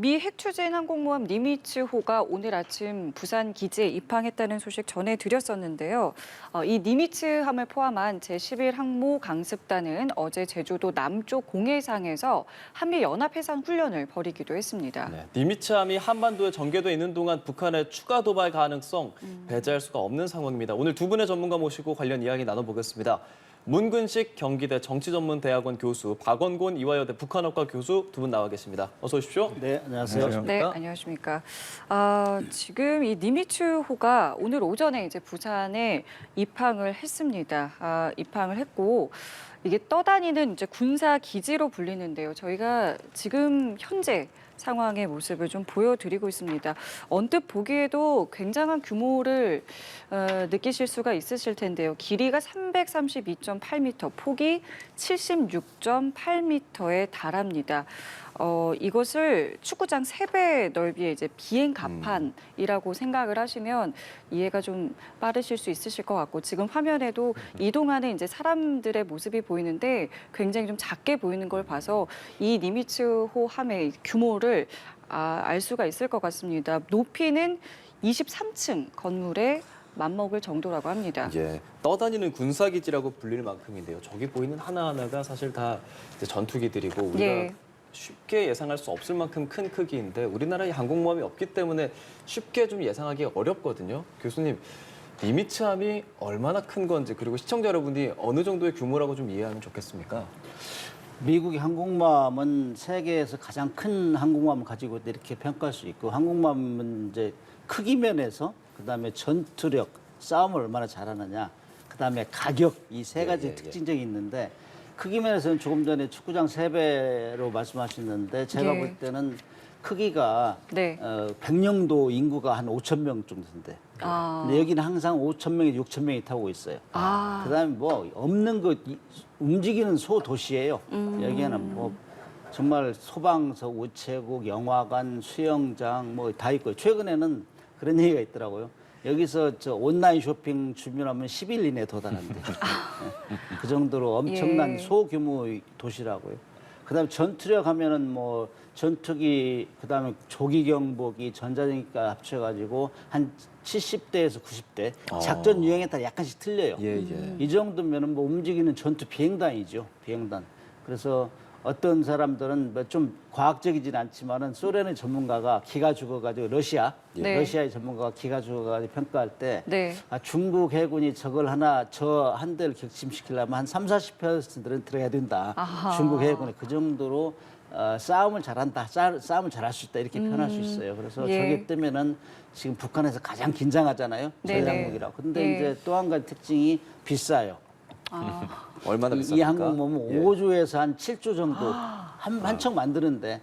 미 핵추진 항공모함 니미츠호가 오늘 아침 부산 기지에 입항했다는 소식 전해드렸었는데요. 이 니미츠함을 포함한 제11 항모 강습단은 어제 제주도 남쪽 공해상에서 한미 연합해상 훈련을 벌이기도 했습니다. 네, 니미츠함이 한반도에 전개돼 있는 동안 북한의 추가 도발 가능성 배제할 수가 없는 상황입니다. 오늘 두 분의 전문가 모시고 관련 이야기 나눠보겠습니다. 문근식 경기대 정치전문대학원 교수, 박원곤 이화여대 북한학과 교수 두 분 나와 계십니다. 어서 오십시오. 네, 안녕하세요. 네, 안녕하십니까. 지금 이 니미츠호가 오늘 오전에 이제 부산에 입항을 했습니다. 입항을 했고 이게 떠다니는 이제 군사 기지로 불리는데요. 저희가 지금 현재 상황의 모습을 좀 보여드리고 있습니다. 언뜻 보기에도 굉장한 규모를 느끼실 수가 있으실 텐데요. 길이가 332.8m, 폭이 76.8m에 달합니다. 이것을 축구장 3배 넓이의 이제 비행 갑판이라고 생각을 하시면 이해가 좀 빠르실 수 있으실 것 같고, 지금 화면에도 이동하는 이제 사람들의 모습이 보이는데 굉장히 좀 작게 보이는 걸 봐서 이 니미츠호 함의 규모를 알 수가 있을 것 같습니다. 높이는 23층 건물에 맞먹을 정도라고 합니다. 예, 떠다니는 군사기지라고 불릴 만큼인데요. 저기 보이는 하나하나가 사실 다 이제 전투기들이고 우리가 예. 쉽게 예상할 수 없을 만큼 큰 크기인데 우리나라에 항공모함이 없기 때문에 쉽게 좀 예상하기 어렵거든요. 교수님, 니미츠함이 얼마나 큰 건지 그리고 시청자 여러분이 어느 정도의 규모라고 좀 이해하면 좋겠습니까? 미국의 항공모함은 세계에서 가장 큰 항공모함을 가지고 있다 이렇게 평가할 수 있고, 항공모함은 이제 크기 면에서, 그다음에 전투력, 싸움을 얼마나 잘하느냐, 그다음에 가격, 이 세 가지 특징적이 있는데, 크기 면에서는 조금 전에 축구장 3배로 말씀하셨는데 제가 예. 볼 때는 크기가 네. 백령도 인구가 한 5천 명 정도인데, 근데 여기는 항상 5천 명에서 6천 명이 타고 있어요. 그다음에 뭐 없는 거 움직이는 소도시예요. 여기는 뭐 정말 소방서, 우체국, 영화관, 수영장 뭐 다 있고요. 최근에는 그런 얘기가 있더라고요. 여기서 저 온라인 쇼핑 주문하면 10일 이내에 도달한대요. 그 정도로 엄청난 소규모의 도시라고요. 그다음에 전투력 하면은 뭐 전투기, 그다음에 조기 경보기, 전자전기까지 합쳐가지고 한 70대에서 90대. 작전 유형에 따라 약간씩 틀려요. 이 정도면은 뭐 움직이는 전투 비행단이죠. 비행단. 그래서 어떤 사람들은 뭐 좀 과학적이진 않지만은 소련의 전문가가 기가 죽어가지고 러시아의 전문가가 기가 죽어가지고 평가할 때 중국 해군이 저걸 저 한 대를 격침시키려면 한 30-40%는 들어가야 된다. 중국 해군이 그 정도로 싸움을 잘한다, 싸움을 잘할 수 있다 이렇게 표현할 수 있어요. 그래서 저게 뜨면은 지금 북한에서 가장 긴장하잖아요. 전략무기라고. 근데 이제 또 한 가지 특징이 비싸요. 얼마나 비쌉니까? 이 항공모함은 5조에서 한 7조 정도 한 척 만드는데,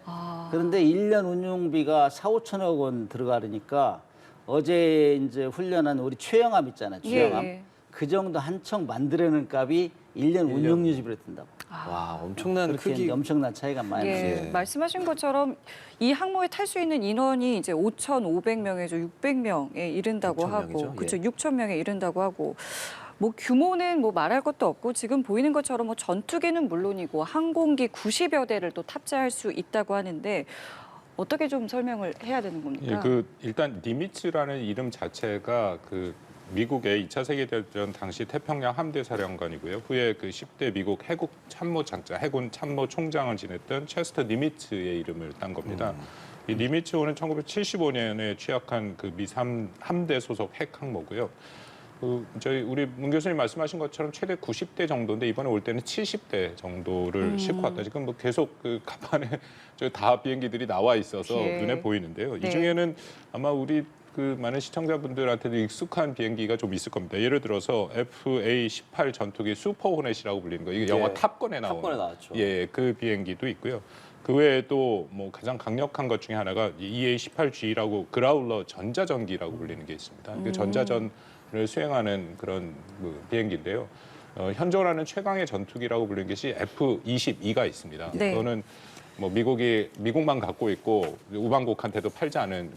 그런데 1년 운용비가 4-5천억 원 들어가니까 어제 이제 훈련한 우리 최영함 있잖아요. 최영함. 그 정도 한 척 만들어내는 값이 1년 운용 유지비로 든다고. 와, 엄청난 크기. 엄청난 차이가 많이 나요. 말씀하신 것처럼 이 항모에 탈 수 있는 인원이 이제 5,500명에서 600명에 이른다고 하고, 그렇죠. 6,000명에 이른다고 하고, 뭐 규모는 뭐 말할 것도 없고 지금 보이는 것처럼 뭐 전투기는 물론이고 항공기 90여 대를 또 탑재할 수 있다고 하는데 어떻게 좀 설명을 해야 되는 겁니까? 일단 니미츠라는 이름 자체가 미국의 2차 세계대전 당시 태평양 함대 사령관이고요. 후에 10대 미국 해군 참모 총장을 지냈던 체스터 니미츠의 이름을 딴 겁니다. 이 니미츠호는 1975년에 취약한 미 함대 소속 핵 항모고요. 우리 문 교수님 말씀하신 것처럼 최대 90대 정도인데 이번에 올 때는 70대 정도를 싣고 왔다. 지금 뭐 계속 갑판에 다 비행기들이 나와 있어서 눈에 보이는데요. 이 중에는 아마 우리 많은 시청자분들한테도 익숙한 비행기가 좀 있을 겁니다. 예를 들어서 FA-18 전투기 슈퍼 호넷이라고 불리는 거. 이게 영화 탑건에 나왔죠. 그 비행기도 있고요. 그 외에도 뭐 가장 강력한 것 중에 하나가 EA-18G라고 그라울러 전자전기라고 불리는 게 있습니다. 그 전자전을 수행하는 그런 비행기인데요. 현존 하는 최강의 전투기라고 불리는 것이 F-22가 있습니다. 그거는 뭐 미국만 갖고 있고 우방국한테도 팔지 않은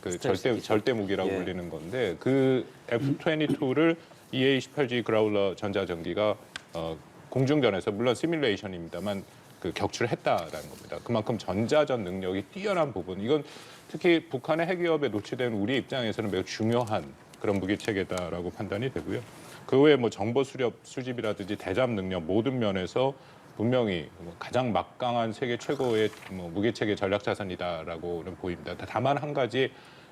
절대 무기라고 불리는 건데, 그 F-22를 EA-18G 그라울러 전자전기가 공중전에서, 물론 시뮬레이션입니다만 그 격출했다라는 겁니다. 그만큼 전자전 능력이 뛰어난 부분, 이건 특히 북한의 핵위협에 노출된 우리 입장에서는 매우 중요한 그런 무기 체계다라고 판단이 되고요. 그 외에 뭐 정보 수집이라든지 대잠 능력 모든 면에서 분명히 가장 막강한 세계 최고의 무기 체계 전략 자산이다라고는 보입니다. 다만 한 가지,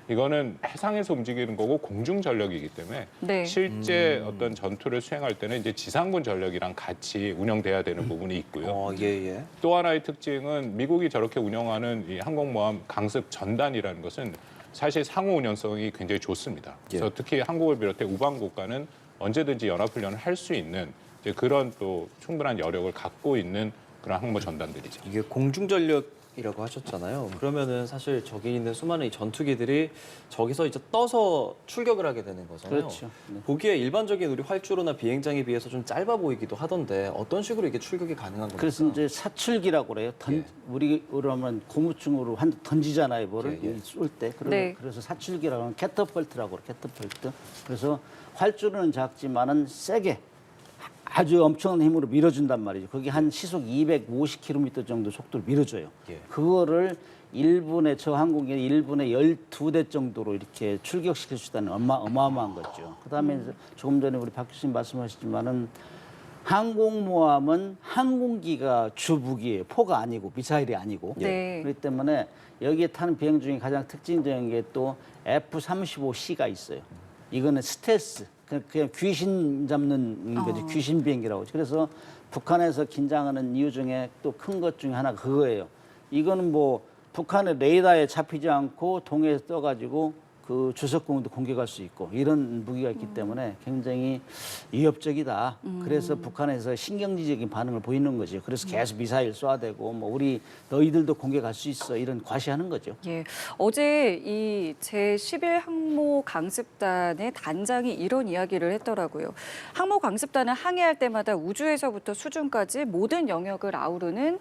이거는 해상에서 움직이는 거고 공중 전력이기 때문에 네. 실제 어떤 전투를 수행할 때는 이제 지상군 전력이랑 같이 운영돼야 되는 부분이 있고요. 예. 또 하나의 특징은 미국이 저렇게 운영하는 이 항공모함 강습 전단이라는 것은 사실 상호 운영성이 굉장히 좋습니다. 그래서 특히 한국을 비롯해 우방 국가는 언제든지 연합훈련을 할 수 있는 이제 그런 또 충분한 여력을 갖고 있는 그런 항모 전단들이죠. 이게 공중전력이라고 하셨잖아요. 그러면은 사실 저기 있는 수많은 이 전투기들이 저기서 이제 떠서 출격을 하게 되는 거잖아요. 그렇죠. 네. 보기에 일반적인 우리 활주로나 비행장에 비해서 좀 짧아 보이기도 하던데 어떤 식으로 이게 출격이 가능한 겁니까? 그래서 이제 사출기라고 그래요. 우리 그러면 고무충으로 던지잖아요, 뭐를 쏠 때. 네. 그래서 사출기라고 하면 캐터펄트라고 그래요. 캐터펄트. 그래서 활주로는 작지만은 세게 아주 엄청난 힘으로 밀어준단 말이죠. 그게 한 시속 250km 정도 속도로 밀어줘요. 그거를 1분에 저 항공기는 1분에 12대 정도로 이렇게 출격시킬 수 있다는 어마어마한 거죠. 그다음에 조금 전에 우리 박 교수님 말씀하셨지만은 항공모함은 항공기가 주 무기예요. 포가 아니고 미사일이 아니고. 네. 그렇기 때문에 여기에 타는 비행 중에 가장 특징적인 게 또 F-35C가 있어요. 이거는 스텔스, 그냥 귀신 잡는 거지, 귀신 비행기라고 하죠. 그래서 북한에서 긴장하는 이유 중에 또 큰 것 중에 하나가 그거예요. 이거는 뭐 북한의 레이더에 잡히지 않고 동해에서 떠가지고 그 주석공도 공격할 수 있고 이런 무기가 있기 때문에 굉장히 위협적이다. 그래서 북한에서 신경질적인 반응을 보이는 거죠. 그래서 계속 미사일 쏴대고 뭐 우리 너희들도 공격할 수 있어 이런 과시하는 거죠. 예, 어제 이 제11 항모 강습단의 단장이 이런 이야기를 했더라고요. 항모 강습단은 항해할 때마다 우주에서부터 수중까지 모든 영역을 아우르는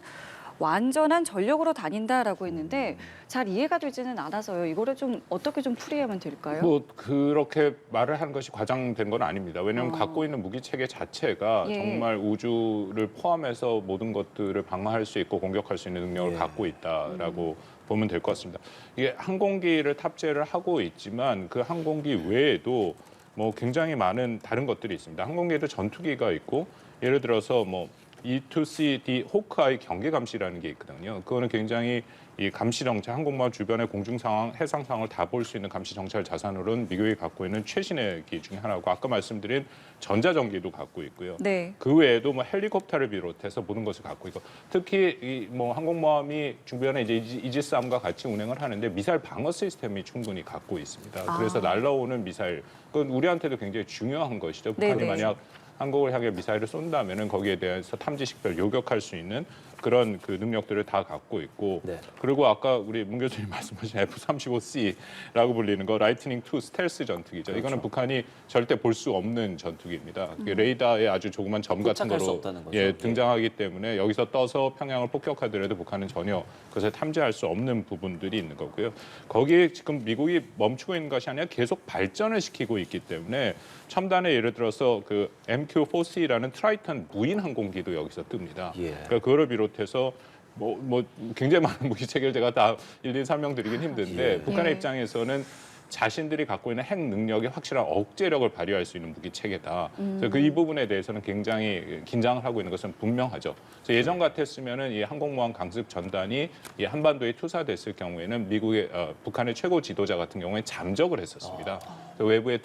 완전한 전력으로 다닌다라고 했는데 잘 이해가 되지는 않아서요. 이거를 좀 어떻게 좀 풀이하면 될까요? 뭐 그렇게 말을 하는 것이 과장된 건 아닙니다. 왜냐하면 갖고 있는 무기 체계 자체가 정말 우주를 포함해서 모든 것들을 방어할 수 있고 공격할 수 있는 능력을 갖고 있다라고 보면 될 것 같습니다. 이게 항공기를 탑재를 하고 있지만 그 항공기 외에도 뭐 굉장히 많은 다른 것들이 있습니다. 항공기에도 전투기가 있고 예를 들어서 뭐 E2CD 호크아이 경계 감시라는 게 있거든요. 그거는 굉장히 이 감시 정찰, 항공모함 주변의 공중 상황, 해상 상황을 다 볼 수 있는 감시 정찰 자산으로는 미국이 갖고 있는 최신의 기 중에 하나고 아까 말씀드린 전자전기도 갖고 있고요. 네. 그 외에도 뭐 헬리콥터를 비롯해서 모든 것을 갖고 있고 특히 이 뭐 항공모함이 주변에 이제 이지스함과 같이 운행을 하는데 미사일 방어 시스템이 충분히 갖고 있습니다. 그래서 날라오는 미사일, 그건 우리한테도 굉장히 중요한 것이죠. 북한이 네네. 만약 한국을 향해 미사일을 쏜다면은 거기에 대해서 탐지 식별 요격할 수 있는 그런 그 능력들을 다 갖고 있고 그리고 아까 우리 문 교수님 말씀하신 F-35C라고 불리는 거 라이트닝 2 스텔스 전투기죠. 이거는 북한이 절대 볼 수 없는 전투기입니다. 그게 레이더에 아주 조그만 점 같은 포착할 수 거로 없다는 거죠. 등장하기 때문에 여기서 떠서 평양을 폭격하더라도 북한은 전혀 그것을 탐지할 수 없는 부분들이 있는 거고요. 거기에 지금 미국이 멈추고 있는 것이 아니라 계속 발전을 시키고 있기 때문에 첨단의 예를 들어서 그 MQ-4C라는 트라이턴 무인 항공기도 여기서 뜹니다. 그러니까 그거를 비롯해서 뭐 굉장히 많은 무기 체계를 제가 다 일일이 설명드리긴 힘든데 북한의 입장에서는 자신들이 갖고 있는 핵 능력에 확실한 억제력을 발휘할 수 있는 무기 체계다. 그래서 그 이 부분에 대해서는 굉장히 긴장을 하고 있는 것은 분명하죠. 그래서 예전 같았으면은 이 항공모함 강습 전단이 이 한반도에 투사됐을 경우에는 미국의 북한의 최고 지도자 같은 경우에 잠적을 했었습니다. 외부에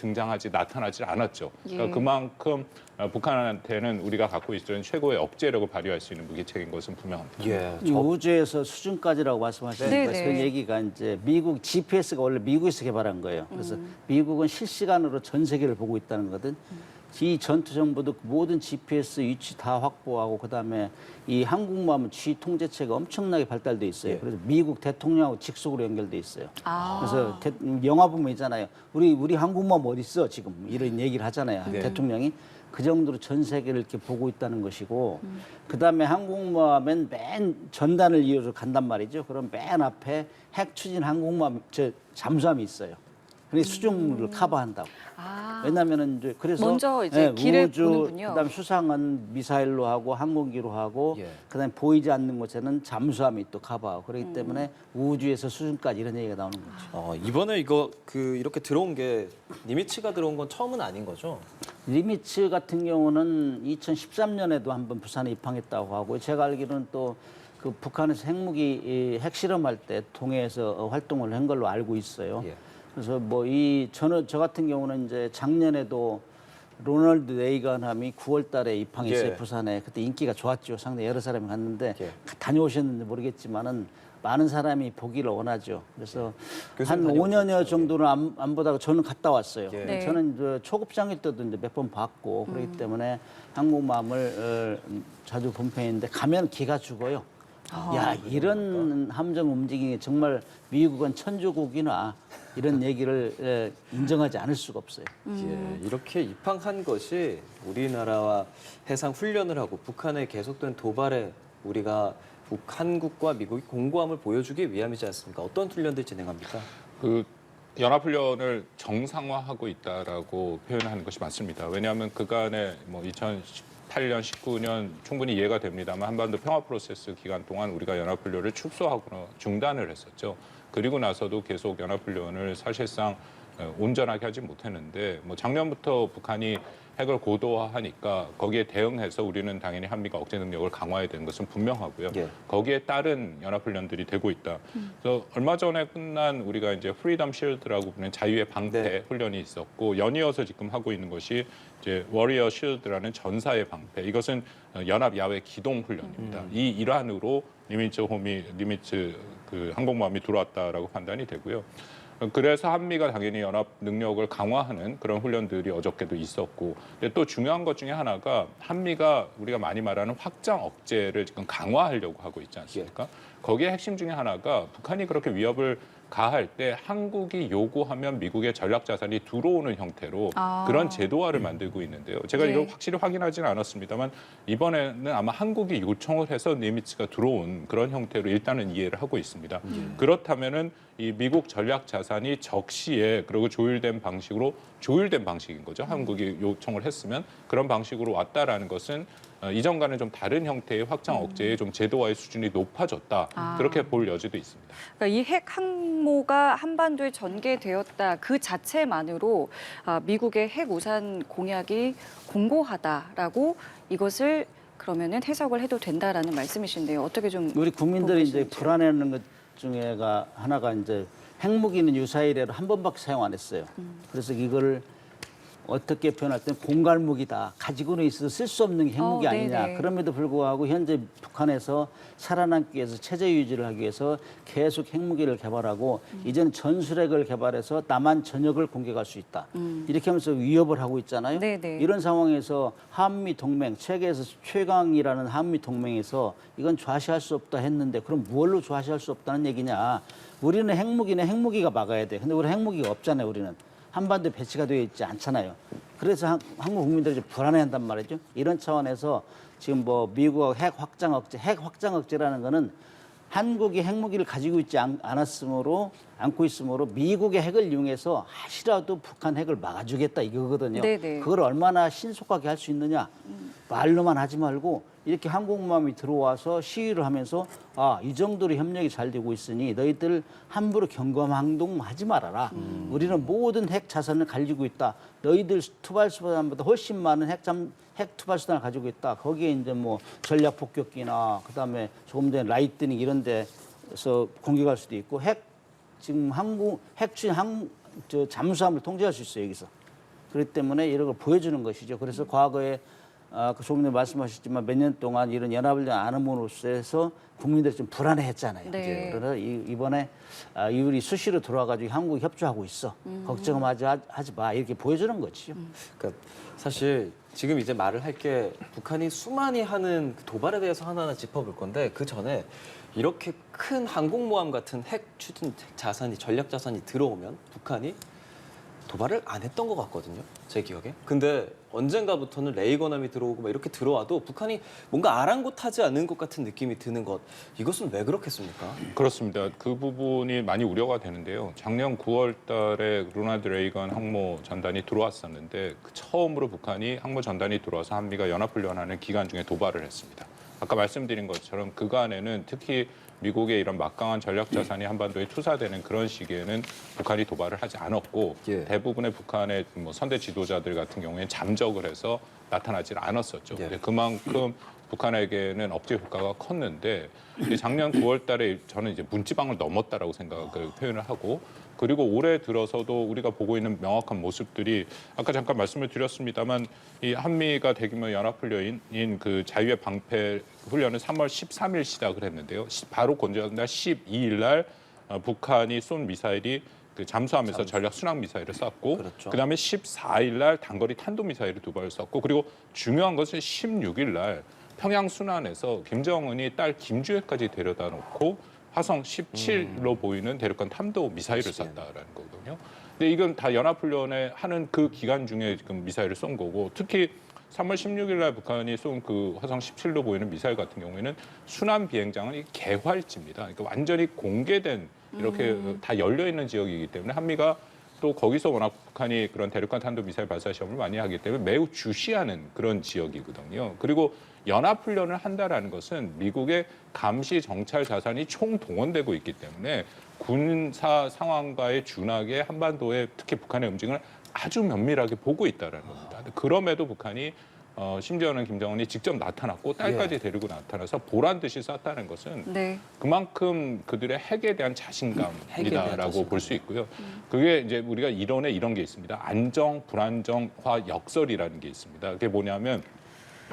나타나지 않았죠. 그러니까 그만큼 북한한테는 우리가 갖고 있는 최고의 억제력을 발휘할 수 있는 무기 체계인 것은 분명합니다. 이 우주에서 수준까지라고 말씀하시니까 네네. 그 얘기가 이제 미국 GPS가 원래 미국에서 개발한 거예요. 그래서 미국은 실시간으로 전 세계를 보고 있다는 거거든. 이 전투 정보도 모든 GPS 위치 다 확보하고 그다음에 이 항공모함은 지휘 통제체가 엄청나게 발달돼 있어요. 그래서 미국 대통령하고 직속으로 연결돼 있어요. 그래서 영화 보면 있잖아요. 우리 항공모함 어디 있어 지금 이런 얘기를 하잖아요. 대통령이. 그 정도로 전 세계를 이렇게 보고 있다는 것이고 그다음에 항공모함은 맨 전단을 이어서 간단 말이죠. 그럼 맨 앞에 핵 추진 항공모함 잠수함이 있어요. 그래서 수중을 커버한다고. 왜냐하면은 이제 그래서 먼저 이제 길을 보는군요. 그다음 수상은 미사일로 하고 항공기로 하고 예. 그다음 보이지 않는 곳에는 잠수함이 또 가봐요. 그렇기 때문에 우주에서 수준까지 이런 얘기가 나오는 거죠. 이번에 이렇게 들어온 게 니미츠가 들어온 건 처음은 아닌 거죠? 니미츠 같은 경우는 2013년에도 한번 부산에 입항했다고 하고 제가 알기로는 또 그 북한에서 핵무기 핵실험할 때 동해에서 활동을 한 걸로 알고 있어요. 예. 그래서 뭐 저 같은 경우는 이제 작년에도 로널드 레이건함이 9월달에 입항했어요. 예. 부산에. 그때 인기가 좋았죠. 상당히 여러 사람이 갔는데 예. 다녀오셨는지 모르겠지만은 많은 사람이 보기를 원하죠. 그래서 한 교수님 5년여 다녀오셨죠? 정도는 안 보다가 저는 갔다 왔어요. 예. 네. 저는 이제 초급장일 때도 이제 몇 번 봤고 그렇기 때문에 한국마음을 자주 본 편인데 가면 기가 죽어요. 야, 이런 함정 움직임이 정말 미국은 천조국이나 이런 얘기를 인정하지 않을 수가 없어요. 예, 이렇게 입항한 것이 우리나라와 해상 훈련을 하고 북한의 계속된 도발에 우리가 한국과 미국이 공고함을 보여주기 위함이지 않습니까? 어떤 훈련들 진행합니까? 그 연합훈련을 정상화하고 있다라고 표현하는 것이 맞습니다. 왜냐하면 그간에 뭐 2018년, 19년 충분히 이해가 됩니다만 한반도 평화 프로세스 기간 동안 우리가 연합훈련을 축소하거나 중단을 했었죠. 그리고 나서도 계속 연합훈련을 사실상 온전하게 하지 못했는데 뭐 작년부터 북한이 핵을 고도화하니까 거기에 대응해서 우리는 당연히 한미가 억제 능력을 강화해야 되는 것은 분명하고요. 예. 거기에 따른 연합훈련들이 되고 있다. 그래서 얼마 전에 끝난 우리가 이제 프리덤 실드라고 부르는 자유의 방패 네. 훈련이 있었고 연이어서 지금 하고 있는 것이 이제 워리어 실드라는 전사의 방패. 이것은 연합 야외 기동 훈련입니다. 이 일환으로 니미츠 그 항공모함이 들어왔다라고 판단이 되고요. 그래서 한미가 당연히 연합 능력을 강화하는 그런 훈련들이 어저께도 있었고, 근데 또 중요한 것 중에 하나가 한미가 우리가 많이 말하는 확장 억제를 지금 강화하려고 하고 있지 않습니까? 거기에 핵심 중에 하나가 북한이 그렇게 위협을 가할 때 한국이 요구하면 미국의 전략 자산이 들어오는 형태로 그런 제도화를 만들고 있는데요. 제가 네. 이걸 확실히 확인하지는 않았습니다만 이번에는 아마 한국이 요청을 해서 니미츠가 들어온 그런 형태로 일단은 이해를 하고 있습니다. 그렇다면은 이 미국 전략 자산이 적시에 그리고 조율된 방식인 거죠. 한국이 요청을 했으면 그런 방식으로 왔다라는 것은 이전과는 좀 다른 형태의 확장 억제의 좀 제도화의 수준이 높아졌다. 그렇게 볼 여지도 있습니다. 그러니까 이 핵 항모가 한반도에 전개되었다 그 자체만으로 미국의 핵 우산 공약이 공고하다라고 이것을 그러면은 해석을 해도 된다라는 말씀이신데요. 어떻게 좀 우리 국민들이 이제 보시는지요? 불안해하는 것 중에가 하나가 이제 핵무기는 유사일에로 한 번밖에 사용 안 했어요. 그래서 이거를 어떻게 표현할 때는 공갈무기다. 가지고는 있어도 쓸 수 없는 핵무기 아니냐. 네네. 그럼에도 불구하고 현재 북한에서 살아남기 위해서 체제 유지를 하기 위해서 계속 핵무기를 개발하고 이제는 전술핵을 개발해서 남한 전역을 공격할 수 있다. 이렇게 하면서 위협을 하고 있잖아요. 네네. 이런 상황에서 한미 동맹, 세계에서 최강이라는 한미 동맹에서 이건 좌시할 수 없다 했는데 그럼 무엇로 좌시할 수 없다는 얘기냐. 우리는 핵무기는 핵무기가 막아야 돼. 근데 우리 핵무기가 없잖아요, 우리는. 한반도에 배치가 되어 있지 않잖아요. 그래서 한국 국민들이 좀 불안해한단 말이죠. 이런 차원에서 지금 뭐 미국하고 핵 확장 억제라는 거는 한국이 핵무기를 가지고 있지 않고 있으므로 미국의 핵을 이용해서 하시라도 북한 핵을 막아주겠다 이거거든요. 네네. 그걸 얼마나 신속하게 할 수 있느냐. 말로만 하지 말고 이렇게 항공모함이 들어와서 시위를 하면서 이 정도로 협력이 잘 되고 있으니 너희들 함부로 경검항동하지 말아라. 우리는 모든 핵 자산을 가지고 있다. 너희들 투발수단보다 훨씬 많은 핵 투발수단을 가지고 있다. 거기에 이제 뭐 전략 폭격기나 그다음에 조금 전에 라이트닝 이런 데서 공격할 수도 있고 지금 잠수함을 통제할 수 있어요, 여기서. 그렇기 때문에 이런 걸 보여주는 것이죠. 그래서 과거에 조금 전에 말씀하셨지만 몇 년 동안 이런 연합을 안 함으로써 해서 국민들이 좀 불안해했잖아요. 네. 그래서 이번에 이들이 수시로 들어와가지고 한국이 협조하고 있어. 걱정하지 마. 이렇게 보여주는 거죠. 그러니까 사실 지금 이제 말을 할 게 북한이 수많이 하는 그 도발에 대해서 하나하나 짚어볼 건데 그 전에 이렇게 큰 항공모함 같은 핵 추진 자산이 전략 자산이 들어오면 북한이 도발을 안 했던 것 같거든요. 제 기억에. 근데 언젠가부터는 레이건함이 들어오고 막 이렇게 들어와도 북한이 뭔가 아랑곳하지 않은 것 같은 느낌이 드는 것. 이것은 왜 그렇겠습니까? 그렇습니다. 그 부분이 많이 우려가 되는데요. 작년 9월 달에 로널드 레이건 항모 전단이 들어왔었는데 그 처음으로 북한이 항모 전단이 들어와서 한미가 연합훈련하는 기간 중에 도발을 했습니다. 아까 말씀드린 것처럼 그간에는 특히 미국의 이런 막강한 전략 자산이 한반도에 투사되는 그런 시기에는 북한이 도발을 하지 않았고 예. 대부분의 북한의 뭐 선대 지도자들 같은 경우에는 잠적을 해서 나타나지 않았었죠. 예. 근데 그만큼 북한에게는 억제 효과가 컸는데 작년 9월 달에 저는 이제 문지방을 넘었다라고 생각을 표현을 하고 그리고 올해 들어서도 우리가 보고 있는 명확한 모습들이 아까 잠깐 말씀을 드렸습니다만 이 한미가 대규모 연합훈련인 그 자유의 방패 훈련을 3월 13일 시작을 했는데요. 바로 권장날 12일 날 북한이 쏜 미사일이 그 잠수함에서 전략 순항 미사일을 쐈고 그렇죠. 그다음에 14일 날 단거리 탄도 미사일을 2발을 쐈고 그리고 중요한 것은 16일 날 평양 순안에서 김정은이 딸 김주혜까지 데려다 놓고 화성 17로 보이는 대륙간 탐도 미사일을 쐈다라는 거거든요. 근데 이건 다 연합훈련에 하는 그 기간 중에 지금 미사일을 쏜 거고 특히 3월 16일 날 북한이 쏜 그 화성 17로 보이는 미사일 같은 경우에는 순환 비행장은 이 개활지입니다. 그러니까 완전히 공개된 이렇게 다 열려 있는 지역이기 때문에 한미가 또 거기서 워낙 북한이 그런 대륙간 탄도 미사일 발사 시험을 많이 하기 때문에 매우 주시하는 그런 지역이거든요. 그리고 연합훈련을 한다라는 것은 미국의 감시 정찰 자산이 총동원되고 있기 때문에 군사 상황과의 준하게 한반도의 특히 북한의 움직임을 아주 면밀하게 보고 있다는 겁니다. 그럼에도 북한이 심지어는 김정은이 직접 나타났고 딸까지 데리고 나타나서 보란 듯이 쐈다는 것은 네. 그만큼 그들의 핵에 대한 자신감이다라고 볼 수 있고요. 그게 이제 우리가 이론에 이런 게 있습니다. 안정, 불안정화 역설이라는 게 있습니다. 그게 뭐냐면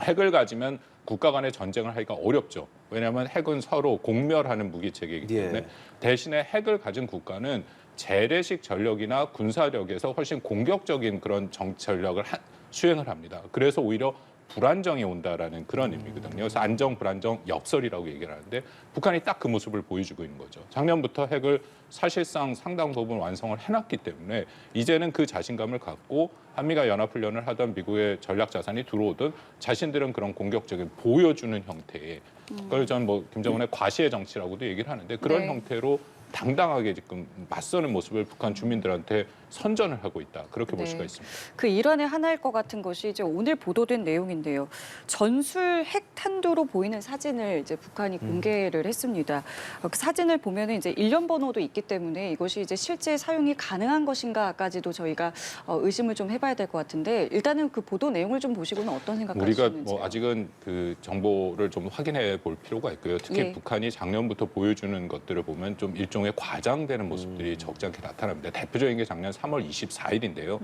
핵을 가지면 국가 간의 전쟁을 하기가 어렵죠. 왜냐하면 핵은 서로 공멸하는 무기체계이기 때문에 예. 대신에 핵을 가진 국가는 재래식 전력이나 군사력에서 훨씬 공격적인 그런 전략을 수행을 합니다. 그래서 오히려 불안정이 온다라는 그런 의미거든요. 그래서 안정, 불안정, 역설이라고 얘기를 하는데 북한이 딱 그 모습을 보여주고 있는 거죠. 작년부터 핵을 사실상 상당 부분 완성을 해놨기 때문에 이제는 그 자신감을 갖고 한미가 연합훈련을 하던 미국의 전략 자산이 들어오든 자신들은 그런 공격적인 보여주는 형태의 그걸 전 뭐 김정은의 과시의 정치라고도 얘기를 하는데 그런 네. 형태로 당당하게 지금 맞서는 모습을 북한 주민들한테 선전을 하고 있다. 그렇게 볼 네. 수가 있습니다. 그 일환의 하나일 것 같은 것이 이제 오늘 보도된 내용인데요. 전술 핵 탄도로 보이는 사진을 이제 북한이 공개를 했습니다. 그 사진을 보면은 이제 일련 번호도 있기 때문에 이것이 이제 실제 사용이 가능한 것인가까지도 저희가 의심을 좀 해봐야 될 것 같은데 일단은 그 보도 내용을 좀 보시고는 어떤 생각하시는지요? 우리가 뭐 아직은 그 정보를 좀 확인해 볼 필요가 있고요. 특히 예. 북한이 작년부터 보여주는 것들을 보면 좀 일종의 과장되는 모습들이 적지 않게 나타납니다. 대표적인 게 작년 3월 24일인데요.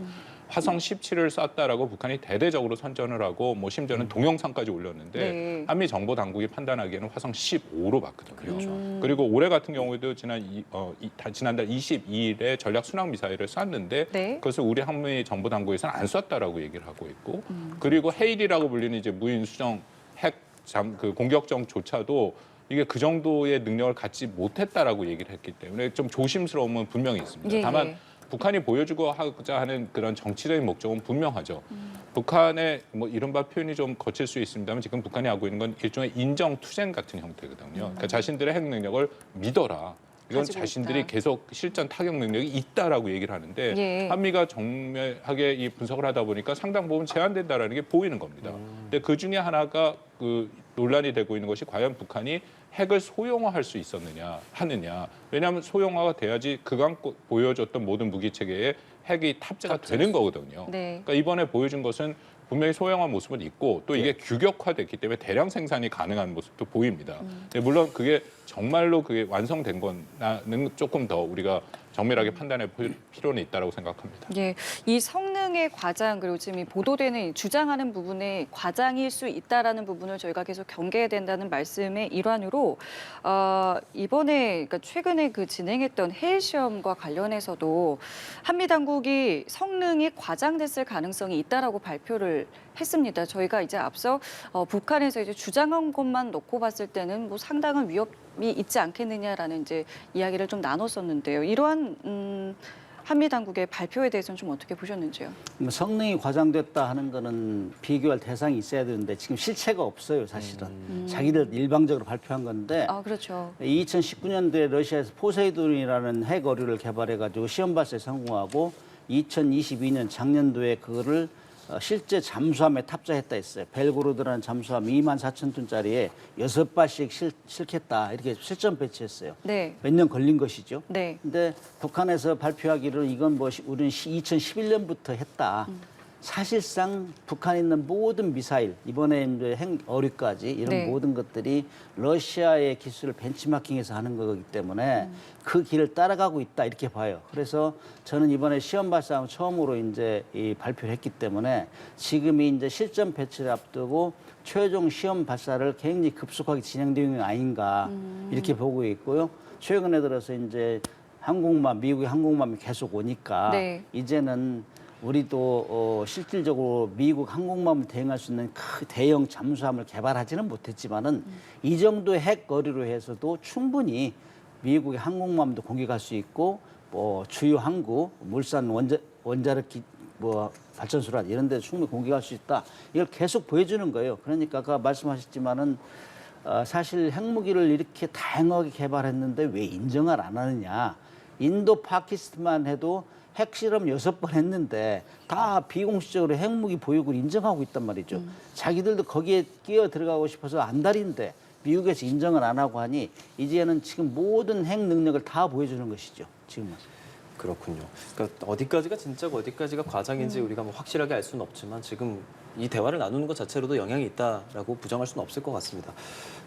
화성 17을 쐈다라고 북한이 대대적으로 선전을 하고 뭐 심지어는 동영상까지 올렸는데 네. 한미 정보 당국이 판단하기에는 화성 15로 봤거든요. 그렇죠. 그리고 올해 같은 경우에도 지난달 22일에 전략 순항 미사일을 쐈는데 네. 그것을 우리 한미 정보 당국에서는 안 쐈다라고 얘기를 하고 있고 그리고 헤일이라고 불리는 이제 무인 수정 그 공격정조차도 이게 그 정도의 능력을 갖지 못했다라고 얘기를 했기 때문에 좀 조심스러움은 분명히 있습니다. 예, 다만 예. 북한이 보여주고자 하는 그런 정치적인 목적은 분명하죠. 북한의 뭐 이른바 표현이 좀 거칠 수 있습니다만 지금 북한이 하고 있는 건 일종의 인정투쟁 같은 형태거든요. 그러니까 자신들의 핵 능력을 믿어라. 이건 가지고 자신들이 있다. 계속 실전 타격 능력이 있다라고 얘기를 하는데 예. 한미가 정밀하게 이 분석을 하다 보니까 상당 부분 제한된다라는 게 보이는 겁니다. 근데 그 중에 하나가 그 논란이 되고 있는 것이 과연 북한이 핵을 소형화할 수 있었느냐 하느냐. 왜냐하면 소형화가 돼야지 그간 보여줬던 모든 무기 체계에 핵이 탑재가 되는 거거든요. 네. 그러니까 이번에 보여준 것은 분명히 소형화 모습은 있고 또 이게 규격화됐기 때문에 대량 생산이 가능한 모습도 보입니다. 근데 물론 그게 정말로 그게 완성된 거는 조금 더 우리가 정밀하게 판단해 볼 필요는 있다고 생각합니다. 예, 이 성능의 과장 그리고 지금 이 보도되는 주장하는 부분에 과장일 수 있다라는 부분을 저희가 계속 경계해야 된다는 말씀의 일환으로 이번에 그러니까 최근에 그 진행했던 해일 시험과 관련해서도 한미 당국이 성능이 과장됐을 가능성이 있다라고 발표를 했습니다. 저희가 이제 앞서 북한에서 이제 주장한 것만 놓고 봤을 때는 뭐 상당한 위협이 있지 않겠느냐라는 이제 이야기를 좀 나눴었는데요. 이러한 한미 당국의 발표에 대해서는 좀 어떻게 보셨는지요? 성능이 과장됐다 하는 거는 비교할 대상이 있어야 되는데 지금 실체가 없어요, 사실은. 자기들 일방적으로 발표한 건데 아, 그렇죠. 2019년도에 러시아에서 포세이돈이라는 핵 어류를 개발해가지고 시험 발사에 성공하고 2022년 작년도에 그거를 실제 잠수함에 탑재했다 했어요. 벨고로드라는 잠수함 24,000톤짜리에 6발씩 실겠다 이렇게 실전 배치했어요. 네. 몇 년 걸린 것이죠. 네. 근데 북한에서 발표하기를 이건 뭐 우리는 2011년부터 했다. 사실상 북한에 있는 모든 미사일, 이번에 이제 핵 어류까지 이런 네. 모든 것들이 러시아의 기술을 벤치마킹해서 하는 거기 때문에 그 길을 따라가고 있다 이렇게 봐요. 그래서 저는 이번에 시험 발사하고 처음으로 이제 이 발표를 했기 때문에 지금이 이제 실전 배치를 앞두고 최종 시험 발사를 굉장히 급속하게 진행되는 게 아닌가 이렇게 보고 있고요. 최근에 들어서 이제 항공모함, 미국의 항공모함이 계속 오니까 네. 이제는 우리도 실질적으로 미국 항공모함을 대응할 수 있는 대형 잠수함을 개발하지는 못했지만은 이 정도의 핵 거리로 해서도 충분히 미국의 항공모함도 공격할 수 있고 뭐 주요 항구, 물산 원자력 발전소라 이런 데 충분히 공격할 수 있다. 이걸 계속 보여주는 거예요. 그러니까 아까 말씀하셨지만은 사실 핵무기를 이렇게 다양하게 개발했는데 왜 인정을 안 하느냐. 인도 파키스탄만 해도 핵실험 6번 했는데 다 비공식적으로 핵무기 보유국을 인정하고 있단 말이죠. 자기들도 거기에 끼어 들어가고 싶어서 안달인데 미국에서 인정을 안 하고 하니 이제는 지금 모든 핵 능력을 다 보여주는 것이죠. 지금은. 그렇군요. 그러니까 어디까지가 진짜고 어디까지가 과장인지 우리가 뭐 확실하게 알 수는 없지만 지금 이 대화를 나누는 것 자체로도 영향이 있다라고 부정할 수는 없을 것 같습니다.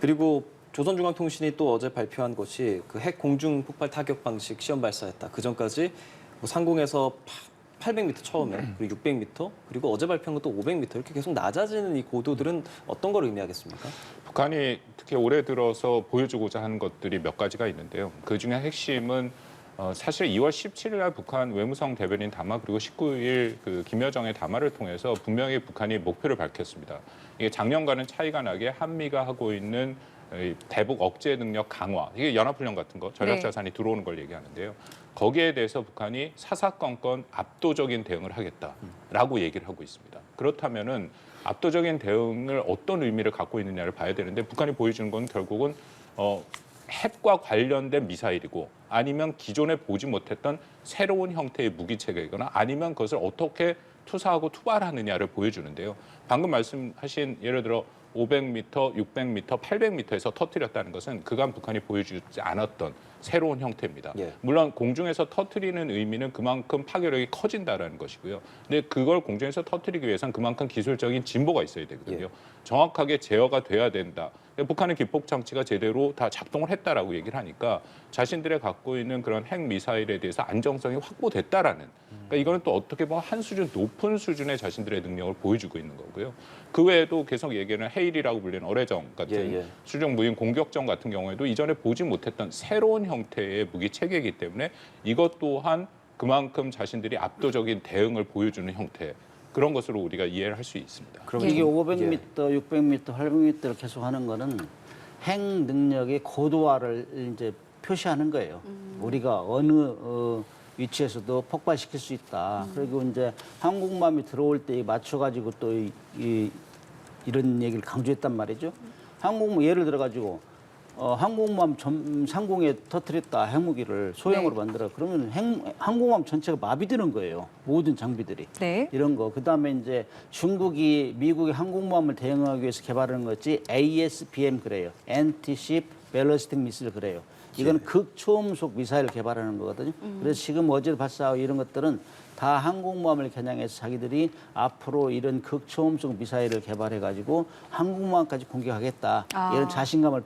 그리고 조선중앙통신이 또 어제 발표한 것이 그 핵 공중 폭발 타격 방식 시험 발사했다. 그 전까지 뭐 상공에서 800m 처음에 그리고 600m 그리고 어제 발표한 것도 500m 이렇게 계속 낮아지는 이 고도들은 어떤 걸 의미하겠습니까? 북한이 특히 올해 들어서 보여주고자 하는 것들이 몇 가지가 있는데요. 그중에 핵심은 사실 2월 17일 날 북한 외무성 대변인 담화 그리고 19일 그 김여정의 담화를 통해서 분명히 북한이 목표를 밝혔습니다. 이게 작년과는 차이가 나게 한미가 하고 있는 대북 억제 능력 강화, 이게 연합훈련 같은 거, 전략자산이 들어오는 걸 얘기하는데요. 거기에 대해서 북한이 사사건건 압도적인 대응을 하겠다라고 얘기를 하고 있습니다. 그렇다면은 압도적인 대응을 어떤 의미를 갖고 있느냐를 봐야 되는데 북한이 보여주는 건 결국은 핵과 관련된 미사일이고 아니면 기존에 보지 못했던 새로운 형태의 무기체계이거나 아니면 그것을 어떻게 투사하고 투발하느냐를 보여주는데요. 방금 말씀하신 예를 들어 500m, 600m, 800m에서 터뜨렸다는 것은 그간 북한이 보여주지 않았던 새로운 형태입니다. 예. 물론 공중에서 터뜨리는 의미는 그만큼 파괴력이 커진다는 것이고요. 근데 그걸 공중에서 터뜨리기 위해서는 그만큼 기술적인 진보가 있어야 되거든요. 예. 정확하게 제어가 돼야 된다. 북한의 기폭 장치가 제대로 다 작동을 했다라고 얘기를 하니까 자신들의 갖고 있는 그런 핵 미사일에 대해서 안정성이 확보됐다라는. 그러니까 이거는 또 어떻게 보면 한 수준 높은 수준의 자신들의 능력을 보여주고 있는 거고요. 그 외에도 계속 얘기하는 해일이라고 불리는 어뢰정 같은 수중 무인 공격정 같은 경우에도 이전에 보지 못했던 새로운 형태의 무기 체계이기 때문에 이것 또한 그만큼 자신들이 압도적인 대응을 보여주는 형태. 그런 것으로 우리가 이해를 할 수 있습니다. 그럼 이게 500m, 600m, 800m를 계속하는 거는 핵 능력의 고도화를 이제 표시하는 거예요. 우리가 어느 위치에서도 폭발시킬 수 있다. 그리고 이제 항공모함이 들어올 때 맞춰가지고 또 이런 얘기를 강조했단 말이죠. 항공모 예를 들어가지고 항공모함 상공에 터뜨렸다 핵무기를 소형으로 만들어 그러면 항공모함 전체가 마비되는 거예요. 모든 장비들이 네. 이런 거. 그다음에 이제 중국이 미국의 항공모함을 대응하기 위해서 개발하는 것이 ASBM 그래요. Anti-Ship Ballistic Missile 그래요. 이건 극초음속 미사일을 개발하는 거거든요. 그래서 지금 어제 발사하고 이런 것들은 다 항공모함을 겨냥해서 자기들이 앞으로 이런 극초음속 미사일을 개발해가지고 항공모함까지 공격하겠다. 이런 자신감을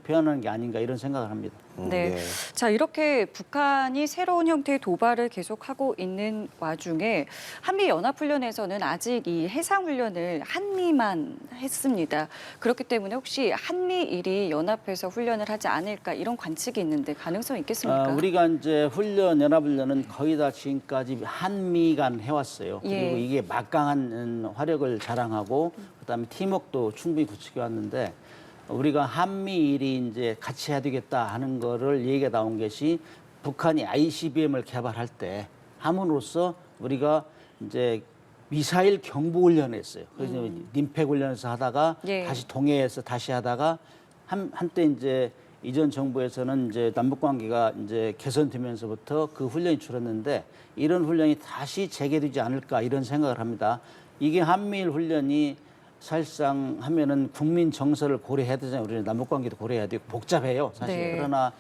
표현하는 게 아닌가 이런 생각을 합니다. 네. 자, 이렇게 북한이 새로운 형태의 도발을 계속하고 있는 와중에 한미 연합훈련에서는 아직 이 해상훈련을 한미만 했습니다. 그렇기 때문에 혹시 한미일이 연합해서 훈련을 하지 않을까 이런 관측이 있는데 가능성이 있겠습니까? 우리가 이제 연합훈련은 거의 다 지금까지 한미간 해왔어요. 그리고 이게 막강한 화력을 자랑하고 그다음에 팀워크도 충분히 구축해 왔는데 우리가 한미일이 이제 같이 해야 되겠다 하는 거를 얘기가 나온 것이 북한이 ICBM을 개발할 때 함으로써 우리가 이제 미사일 경보 훈련을 했어요. 그래서 님팩 훈련에서 하다가 예. 다시 동해에서 다시 하다가 한때 이제 이전 정부에서는 이제 남북 관계가 이제 개선되면서부터 그 훈련이 줄었는데 이런 훈련이 다시 재개되지 않을까 이런 생각을 합니다. 이게 한미일 훈련이 사실상 하면은 국민 정서를 고려해야 되잖아요. 우리는 남북 관계도 고려해야 되고 복잡해요, 사실. 네. 그러나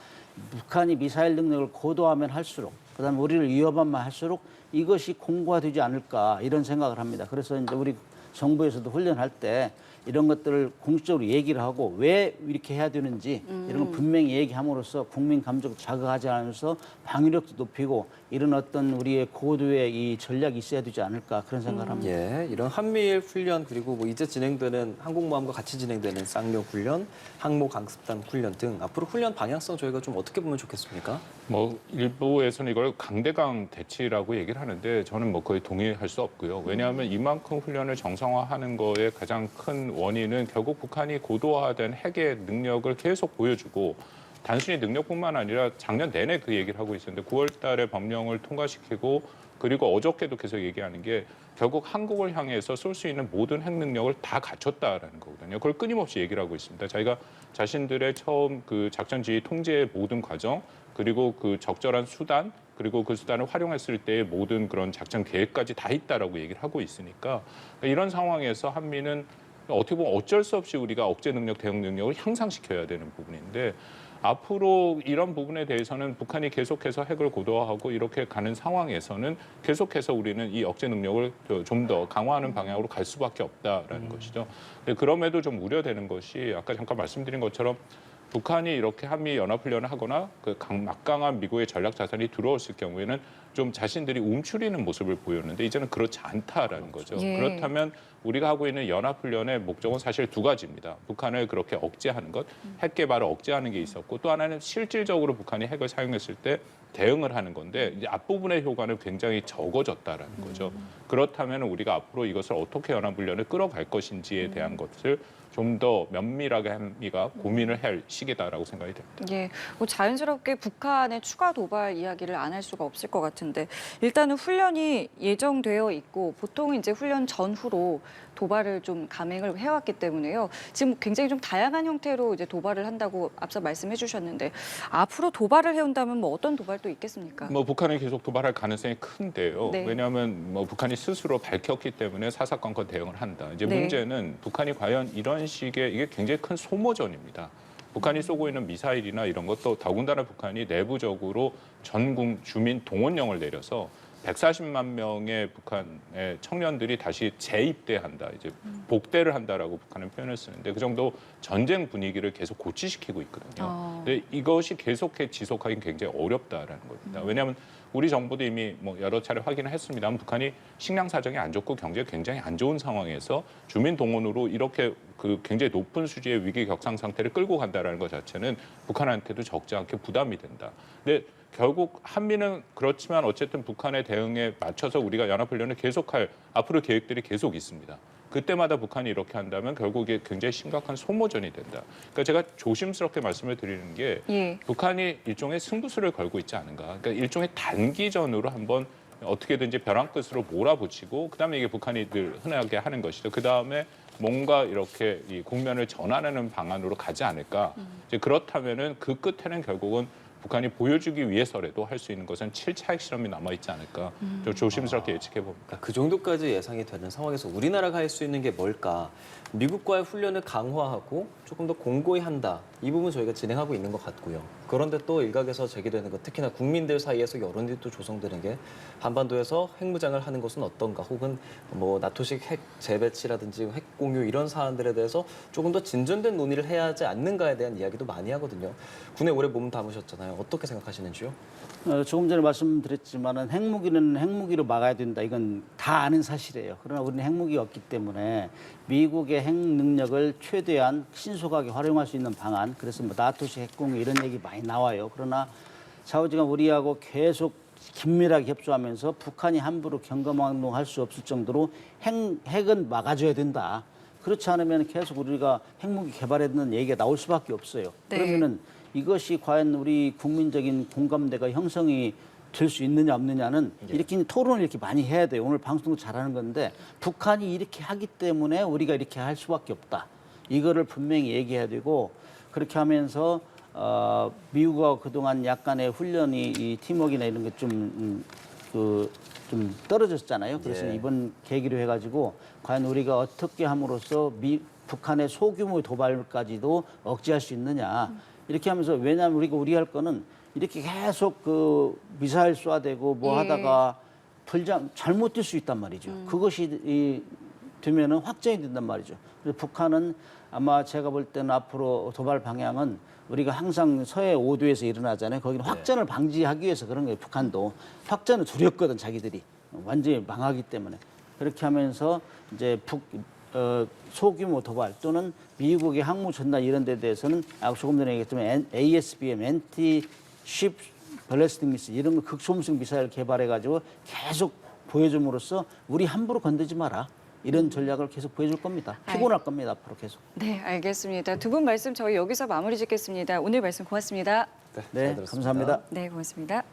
북한이 미사일 능력을 고도하면 할수록 그다음에 우리를 위협하면 할수록 이것이 공고화되지 않을까 이런 생각을 합니다. 그래서 이제 우리 정부에서도 훈련할 때 이런 것들을 공식적으로 얘기를 하고 왜 이렇게 해야 되는지 이런 걸 분명히 얘기함으로써 국민 감정을 자극하지 않으면서 방위력도 높이고 이런 어떤 우리의 고도의 이 전략이 있어야 되지 않을까 그런 생각을 합니다. 예, 이런 한미일 훈련 그리고 뭐 이제 진행되는 항공모함과 같이 진행되는 쌍용 훈련, 항모 강습단 훈련 등 앞으로 훈련 방향성 저희가 좀 어떻게 보면 좋겠습니까? 뭐 일부에서는 이걸 강대강 대치라고 얘기를 하는데 저는 뭐 거의 동의할 수 없고요. 왜냐하면 이만큼 훈련을 정상화하는 거에 가장 큰 원인은 결국 북한이 고도화된 핵의 능력을 계속 보여주고 단순히 능력뿐만 아니라 작년 내내 그 얘기를 하고 있었는데 9월 달에 법령을 통과시키고 그리고 어저께도 계속 얘기하는 게 결국 한국을 향해서 쏠 수 있는 모든 핵 능력을 다 갖췄다라는 거거든요. 그걸 끊임없이 얘기를 하고 있습니다. 자기가 자신들의 처음 그 작전 지휘 통제의 모든 과정 그리고 그 적절한 수단 그리고 그 수단을 활용했을 때의 모든 그런 작전 계획까지 다 있다라고 얘기를 하고 있으니까 이런 상황에서 한미는 어떻게 보면 어쩔 수 없이 우리가 억제 능력, 대응 능력을 향상시켜야 되는 부분인데 앞으로 이런 부분에 대해서는 북한이 계속해서 핵을 고도화하고 이렇게 가는 상황에서는 계속해서 우리는 이 억제 능력을 좀 더 강화하는 방향으로 갈 수밖에 없다라는 것이죠. 근데 그럼에도 좀 우려되는 것이 아까 잠깐 말씀드린 것처럼 북한이 이렇게 한미 연합훈련을 하거나 그 막강한 미국의 전략 자산이 들어왔을 경우에는 좀 자신들이 움츠리는 모습을 보였는데 이제는 그렇지 않다라는 거죠. 예. 그렇다면 우리가 하고 있는 연합훈련의 목적은 사실 두 가지입니다. 북한을 그렇게 억제하는 것, 핵 개발을 억제하는 게 있었고 또 하나는 실질적으로 북한이 핵을 사용했을 때 대응을 하는 건데 이제 앞부분의 효과는 굉장히 적어졌다라는 거죠. 그렇다면 우리가 앞으로 이것을 어떻게 연합훈련을 끌어갈 것인지에 대한 것을 좀 더 면밀하게 한미가 고민을 할 시기다라고 생각이 됩니다. 예, 뭐 자연스럽게 북한의 추가 도발 이야기를 안 할 수가 없을 것 같은데 일단은 훈련이 예정되어 있고 보통은 이제 훈련 전후로 도발을 좀 감행을 해왔기 때문에요. 지금 굉장히 좀 다양한 형태로 이제 도발을 한다고 앞서 말씀해 주셨는데 앞으로 도발을 해온다면 뭐 어떤 도발도 있겠습니까? 뭐 북한이 계속 도발할 가능성이 큰데요. 네. 왜냐하면 뭐 북한이 스스로 밝혔기 때문에 사사건건 대응을 한다. 이제 네. 문제는 북한이 과연 이런 식의 이게 굉장히 큰 소모전입니다. 북한이 쏘고 있는 미사일이나 이런 것도 더군다나 북한이 내부적으로 전국 주민 동원령을 내려서 140만 명의 북한의 청년들이 다시 재입대한다, 이제 복대를 한다라고 북한은 표현을 쓰는데 그 정도 전쟁 분위기를 계속 고취시키고 있거든요. 근데 이것이 계속해 지속하기는 굉장히 어렵다라는 겁니다. 왜냐하면 우리 정부도 이미 뭐 여러 차례 확인을 했습니다만 북한이 식량 사정이 안 좋고 경제가 굉장히 안 좋은 상황에서 주민 동원으로 이렇게 그 굉장히 높은 수지의 위기 격상 상태를 끌고 간다라는 것 자체는 북한한테도 적지 않게 부담이 된다. 근데 결국 한미는 그렇지만 어쨌든 북한의 대응에 맞춰서 우리가 연합훈련을 계속할 앞으로 계획들이 계속 있습니다. 그때마다 북한이 이렇게 한다면 결국 이게 굉장히 심각한 소모전이 된다. 그러니까 제가 조심스럽게 말씀을 드리는 게 예. 북한이 일종의 승부수를 걸고 있지 않은가. 그러니까 일종의 단기전으로 한번 어떻게든지 벼랑 끝으로 몰아붙이고 그다음에 이게 북한이 늘 흔하게 하는 것이죠. 그다음에 뭔가 이렇게 이 국면을 전환하는 방안으로 가지 않을까. 이제 그렇다면은 그 끝에는 결국은 북한이 보여주기 위해서라도 할 수 있는 것은 7차 핵실험이 남아있지 않을까 좀 조심스럽게 예측해 봅니다. 그러니까 그 정도까지 예상이 되는 상황에서 우리나라가 할 수 있는 게 뭘까? 미국과의 훈련을 강화하고 조금 더 공고히 한다. 이 부분 저희가 진행하고 있는 것 같고요. 그런데 또 일각에서 제기되는 것, 특히나 국민들 사이에서 여론이 또 조성되는 게 한반도에서 핵무장을 하는 것은 어떤가? 혹은 뭐 나토식 핵 재배치라든지 핵 공유 이런 사안들에 대해서 조금 더 진전된 논의를 해야 하지 않는가에 대한 이야기도 많이 하거든요. 군에 오래 몸 담으셨잖아요. 어떻게 생각하시는지요? 조금 전에 말씀드렸지만은 핵무기는 핵무기로 막아야 된다. 이건 다 아는 사실이에요. 그러나 우리는 핵무기가 없기 때문에 미국의 핵 능력을 최대한 신속하게 활용할 수 있는 방안. 그래서 뭐 나토식 핵공유 이런 얘기 많이 나와요. 그러나 좌우지간 우리하고 계속 긴밀하게 협조하면서 북한이 함부로 경거망동할 수 없을 정도로 핵은 막아줘야 된다. 그렇지 않으면 계속 우리가 핵무기 개발에 대한 얘기가 나올 수밖에 없어요. 네. 그러면은 이것이 과연 우리 국민적인 공감대가 형성이 될 수 있느냐 없느냐는 예. 이렇게 토론을 이렇게 많이 해야 돼요. 오늘 방송도 잘하는 건데 북한이 이렇게 하기 때문에 우리가 이렇게 할 수밖에 없다. 이거를 분명히 얘기해야 되고 그렇게 하면서 미국하고 그동안 약간의 훈련이 이 팀워크나 이런 게 좀 떨어졌잖아요. 그래서 예. 이번 계기로 해가지고 과연 우리가 어떻게 함으로써 북한의 소규모 도발까지도 억제할 수 있느냐. 이렇게 하면서 왜냐하면 우리가 우려할 거는 이렇게 계속 그 미사일 쏘아대고 뭐 예. 하다가 잘못 될 수 있단 말이죠. 그것이 되면은 확정이 된단 말이죠. 그래서 북한은 아마 제가 볼 때는 앞으로 도발 방향은 우리가 항상 서해 5도에서 일어나잖아요. 거기는 확전을 방지하기 위해서 그런 거예요. 북한도 확전을 두렵거든 자기들이 완전히 망하기 때문에 그렇게 하면서 이제 소규모 도발 또는 미국의 항모 전단 이런 데 대해서는 조금 전에 얘기했지만 ASBM, 엔티-쉽 발리스틱 미사일 이런 거 극소음속 미사일 개발해가지고 계속 보여줌으로써 우리 함부로 건드지 마라. 이런 전략을 계속 보여줄 겁니다. 피곤할 겁니다. 앞으로 계속. 네, 알겠습니다. 두 분 말씀 저희 여기서 마무리 짓겠습니다. 오늘 말씀 고맙습니다. 네, 잘 들었습니다. 감사합니다. 네, 고맙습니다.